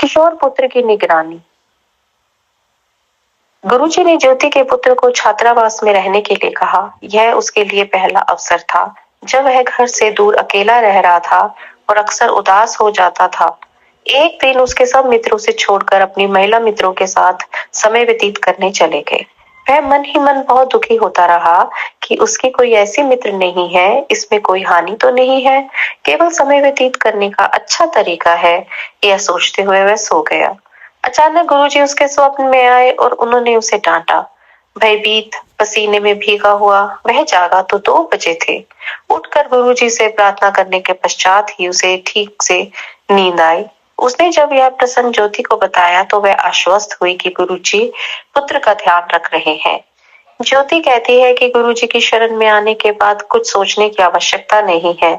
किशोर पुत्र की निगरानी। गुरुजी ने ज्योति के पुत्र को छात्रावास में रहने के लिए कहा। यह उसके लिए पहला अवसर था जब वह घर से दूर अकेला रह रहा था और अक्सर उदास हो जाता था। एक दिन उसके सब मित्रों से छोड़कर अपनी महिला मित्रों के साथ समय व्यतीत करने चले गए। वह मन ही मन बहुत दुखी होता रहा कि उसकी कोई ऐसी मित्र नहीं है, इसमें कोई हानि तो नहीं है, केवल समय व्यतीत करने का अच्छा तरीका है। यह सोचते हुए वह सो गया। अचानक गुरुजी उसके स्वप्न में आए और उन्होंने उसे डांटा। भयभीत, पसीने में भीगा हुआ वह जागा तो 2 बजे थे। उठकर गुरुजी से प्रार्थना करने के पश्चात ही उसे ठीक से नींद आई। उसने जब यह प्रसंग ज्योति को बताया तो वह आश्वस्त हुई कि गुरुजी पुत्र का ध्यान रख रहे हैं। ज्योति कहती है कि गुरुजी की शरण में आने के बाद कुछ सोचने की आवश्यकता नहीं है,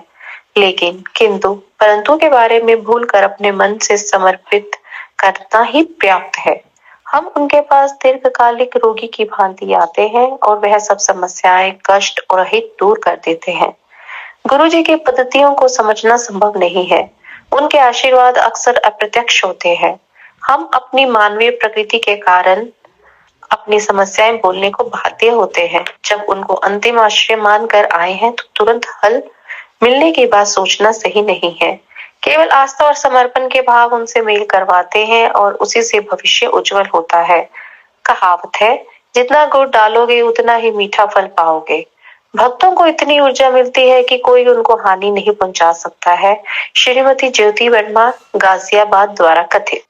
लेकिन किंतु परंतु के बारे में भूलकर अपने मन से समर्पित करना ही पर्याप्त है। हम उनके पास दीर्घकालिक रोगी की भांति आते हैं और वह सब समस्याएं, कष्ट और हित दूर कर देते हैं। गुरुजी की पद्धतियों को समझना संभव नहीं है। उनके आशीर्वाद अक्सर अप्रत्यक्ष होते हैं। हम अपनी मानवीय प्रकृति के कारण अपनी समस्याएं बोलने को बाध्य होते हैं। जब उनको अंतिम आश्रय मानकर आए हैं तो तुरंत हल मिलने की बात सोचना सही नहीं है। केवल आस्था और समर्पण के भाव उनसे मेल करवाते हैं और उसी से भविष्य उज्जवल होता है। कहावत है, जितना गुड़ डालोगे उतना ही मीठा फल पाओगे। भक्तों को इतनी ऊर्जा मिलती है कि कोई उनको हानि नहीं पहुंचा सकता है। श्रीमती ज्योति वर्मा, गाजियाबाद द्वारा कथित।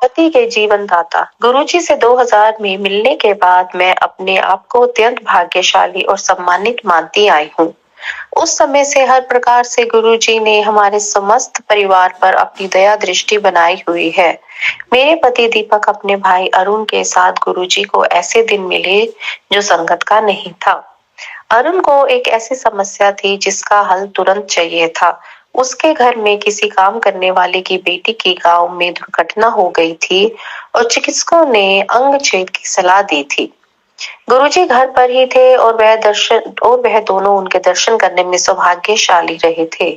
पति के जीवन दाता। गुरुजी से 2000 में मिलने के बाद मैं अपने आप को अत्यंत भाग्यशाली और सम्मानित मानती आई हूँ। उस समय से हर प्रकार से गुरुजी ने हमारे समस्त परिवार पर अपनी दया दृष्टि बनाई हुई है। मेरे पति दीपक अपने भाई अरुण के साथ गुरुजी को ऐसे दिन मिले जो संगत का नहीं था। अरुण को एक ऐसी समस्या थी जिसका हल तुरंत चाहिए था। उसके घर में किसी काम करने वाले की बेटी की गांव में दुर्घटना हो गई थी और चिकित्सकों ने अंग छेद की सलाह दी थी। गुरुजी घर पर ही थे और वह दोनों उनके दर्शन करने में सौभाग्यशाली रहे थे।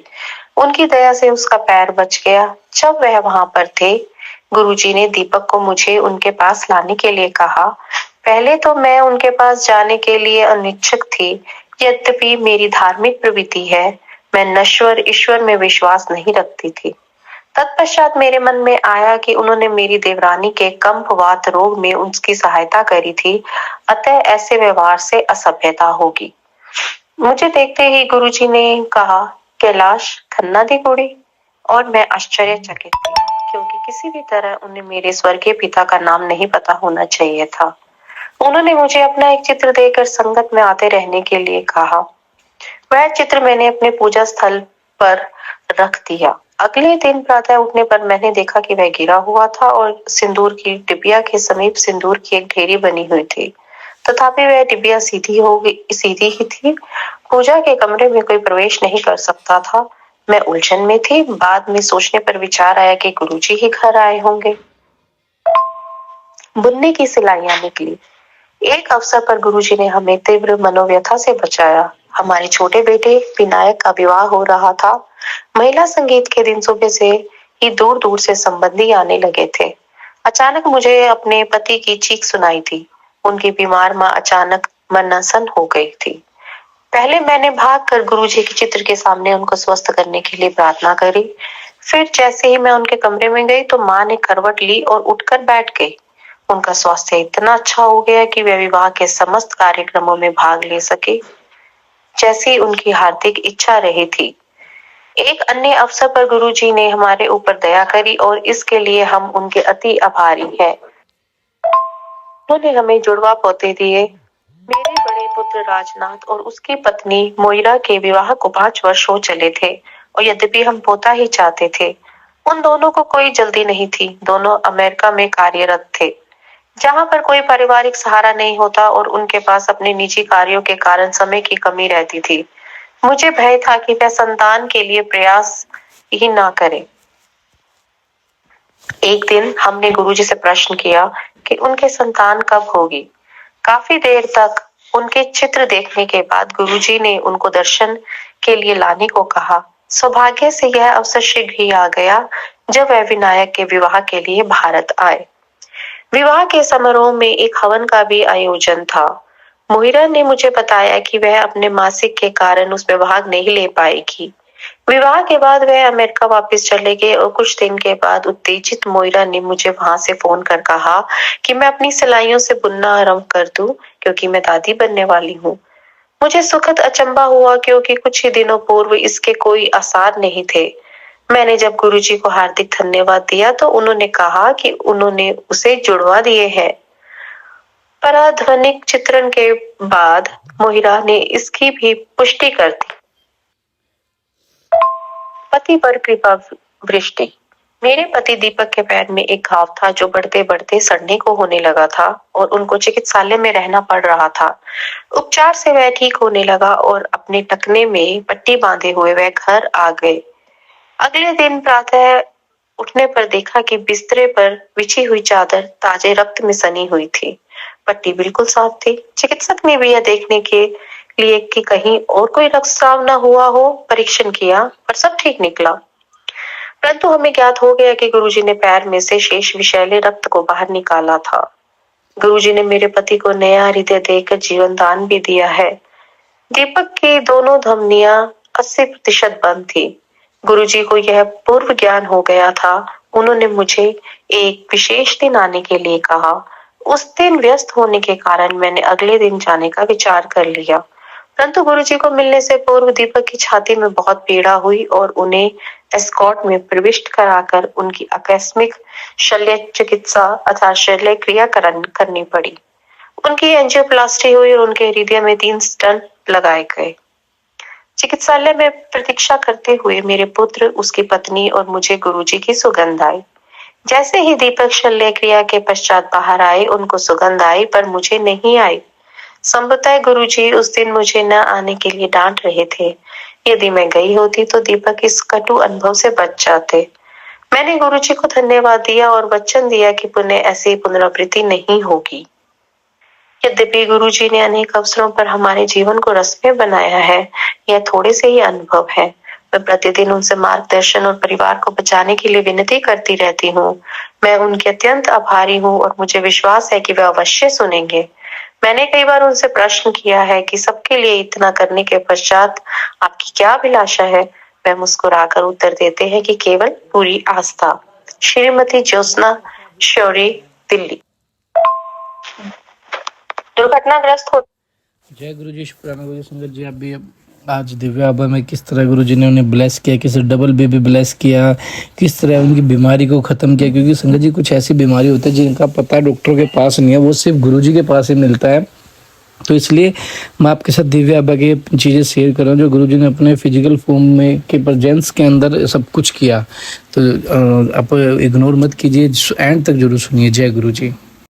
उनकी दया से उसका पैर बच गया। जब वह वहां पर थे, गुरुजी ने दीपक को मुझे उनके पास लाने के लिए कहा। पहले तो मैं उनके पास जाने के लिए अनिच्छुक थी, यद्यपि मेरी धार्मिक प्रवृत्ति है। मैं नश्वर ईश्वर में विश्वास नहीं रखती थी। तत्पश्चात मेरे मन में आया कि उन्होंने मेरी देवरानी के कंपवात रोग में उसकी सहायता करी थी, अतः ऐसे व्यवहार से असभ्यता होगी। मुझे देखते ही गुरुजी ने कहा, कैलाश, खन्ना दी कुड़ी। और मैं आश्चर्यचकित थी, क्योंकि किसी भी तरह उन्हें मेरे स्वर्गीय पिता का नाम नहीं पता होना चाहिए था। उन्होंने मुझे अपना एक चित्र देकर संगत में आते रहने के लिए कहा। वह चित्र मैंने अपने पूजा स्थल पर रख दिया। अगले दिन प्रातः उठने पर मैंने देखा कि वह गिरा हुआ था और सिंदूर की डिबिया के समीप सिंदूर की एक ढेरी बनी हुई थी। तथापि वह डिबिया सीधी ही थी। पूजा के कमरे में कोई प्रवेश नहीं कर सकता था। मैं उलझन में थी। बाद में सोचने पर विचार आया कि गुरुजी ही घर आए होंगे। बुनने की सिलाइयां निकली। एक अवसर पर गुरुजी ने हमें तीव्र मनोव्यथा से बचाया। हमारे छोटे बेटे विनायक का विवाह हो रहा था। महिला संगीत के दिन सुबह से ही दूर दूर से संबंधी आने लगे थे। अचानक मुझे अपने पति की चीख सुनाई थी। उनकी बीमार माँ अचानक मरनासन हो गई थी। पहले मैंने भागकर गुरुजी के चित्र के सामने उनको स्वस्थ करने के लिए प्रार्थना करी। फिर जैसे ही मैं उनके कमरे में गई तो माँ ने करवट ली और उठकर बैठ गई। उनका स्वास्थ्य इतना अच्छा हो गया कि वे विवाह के समस्त कार्यक्रमों में भाग ले सके, जैसी उनकी हार्दिक इच्छा रही थी। एक अन्य अवसर पर गुरुजी ने हमारे ऊपर दया करी और इसके लिए हम उनके अति आभारी हैं। उन्होंने हमें जुड़वा पोते दिए। मेरे बड़े पुत्र राजनाथ और उसकी पत्नी मोइरा के विवाह को 5 वर्ष हो चले थे और यद्यपि हम पोता ही चाहते थे, उन दोनों को कोई जल्दी नहीं थी। दोनों अमेरिका में कार्यरत थे, जहां पर कोई पारिवारिक सहारा नहीं होता और उनके पास अपने निजी कार्यों के कारण समय की कमी रहती थी। मुझे भय था कि वह संतान के लिए प्रयास ही ना करें। एक दिन हमने गुरुजी से प्रश्न किया कि उनके संतान कब होगी। काफी देर तक उनके चित्र देखने के बाद गुरुजी ने उनको दर्शन के लिए लाने को कहा। सौभाग्य से यह अवसर शीघ्र ही आ गया। जब वह विनायक के विवाह के लिए भारत आए। विवाह के समारोह में एक हवन का भी आयोजन था। मोहिरा ने मुझे बताया कि वह अपने मासिक के कारण उसमें भाग नहीं ले पाएगी। विवाह के बाद वह अमेरिका वापस चले गए और कुछ दिन के बाद उत्तेजित मोइरा ने मुझे वहां से फोन कर कहा कि मैं अपनी सिलाइयों से बुनना आरंभ कर दूं क्योंकि मैं दादी बनने वाली हूँ। मुझे सुखद अचंभा हुआ क्योंकि कुछ ही दिनों पूर्व इसके कोई आसार नहीं थे। मैंने जब गुरुजी को हार्दिक धन्यवाद दिया तो उन्होंने कहा कि उन्होंने उसे जुड़वा दिए हैं। पराध्वनिक चित्रण के बाद मोहिरा ने इसकी भी पुष्टि कर दी। पति पर कृपा वृष्टि। मेरे पति दीपक के पैर में एक घाव था जो बढ़ते बढ़ते सड़ने को होने लगा था और उनको चिकित्सालय में रहना पड़ रहा था। उपचार से वह ठीक होने लगा और अपने टखने में पट्टी बांधे हुए वह घर आ गए। अगले दिन प्रातः उठने पर देखा कि बिस्तरे पर बिछी हुई चादर ताजे रक्त में सनी हुई थी। पट्टी बिल्कुल साफ थी। चिकित्सक ने भी यह देखने के लिए कि कहीं और कोई रक्तस्राव न हुआ हो परीक्षण किया पर सब ठीक निकला। परंतु हमें ज्ञात हो गया कि गुरुजी ने पैर में से शेष विषैले रक्त को बाहर निकाला था। गुरुजी ने मेरे पति को नया हृदय देकर जीवन दान भी दिया है। दीपक की दोनों धमनियां 80% बंद थी। गुरुजी को यह पूर्व ज्ञान हो गया था। उन्होंने मुझे एक विशेष दिन आने के लिए कहा। उस दिन व्यस्त होने के कारण मैंने अगले दिन जाने का विचार कर लिया। परंतु गुरुजी को मिलने से पूर्व दीपक की छाती में बहुत पीड़ा हुई और उन्हें एस्कॉर्ट में प्रविष्ट कराकर उनकी आकस्मिक शल्य चिकित्सा अर्थात शल्य क्रिया करनी पड़ी। उनकी एंजियोप्लास्टी हुई और उनके हृदय में 3 स्टंट लगाए गए। चिकित्सालय में प्रतीक्षा करते हुए मेरे पुत्र, उसकी पत्नी और मुझे गुरुजी की सुगंध आई। जैसे ही दीपक शल्य क्रिया के पश्चात बाहर आए, उनको सुगंध आई पर मुझे नहीं आई। संभवतः गुरुजी उस दिन मुझे न आने के लिए डांट रहे थे। यदि मैं गई होती तो दीपक इस कटु अनुभव से बच जाते। मैंने गुरुजी को धन्यवाद दिया और वचन दिया कि पुनः ऐसी पुनरावृत्ति नहीं होगी। यद्यपि गुरुजी ने अनेक अवसरों पर हमारे जीवन को रसमय बनाया है, यह थोड़े से ही अनुभव है। मैं प्रतिदिन उनसे मार्गदर्शन और परिवार को बचाने के लिए विनती करती रहती हूँ। मैं उनके अत्यंत आभारी हूँ और मुझे विश्वास है कि वे अवश्य सुनेंगे। मैंने कई बार उनसे प्रश्न किया है कि सबके लिए इतना करने के पश्चात आपकी क्या अभिलाषा है। वे मुस्कुराकर उत्तर देते हैं कि केवल पूरी आस्था। श्रीमती ज्योत्सना शौरी, दिल्ली। दुर्घटनाग्रस्त हो। जय गुरु जी, शुक्राना गुरु संगत जी। आप भी आज दिव्या आभा में किस तरह गुरु जी ने उन्हें ब्लेस किया, किस डबल बेबी ब्लेस किया, किस तरह उनकी बीमारी को ख़त्म किया। क्योंकि संगत जी कुछ ऐसी बीमारी होती है जिनका पता डॉक्टरों के पास नहीं है, वो सिर्फ गुरु जी के पास ही मिलता है। तो इसलिए मैं आपके साथ दिव्या आभा की चीज़ें शेयर कर रहा हूँ जो गुरु जी ने अपने फिजिकल फॉर्म में के प्रेजेंस के अंदर सब कुछ किया। तो आप इग्नोर मत कीजिए, एंड तक जरूर सुनिए। जय गुरु जी।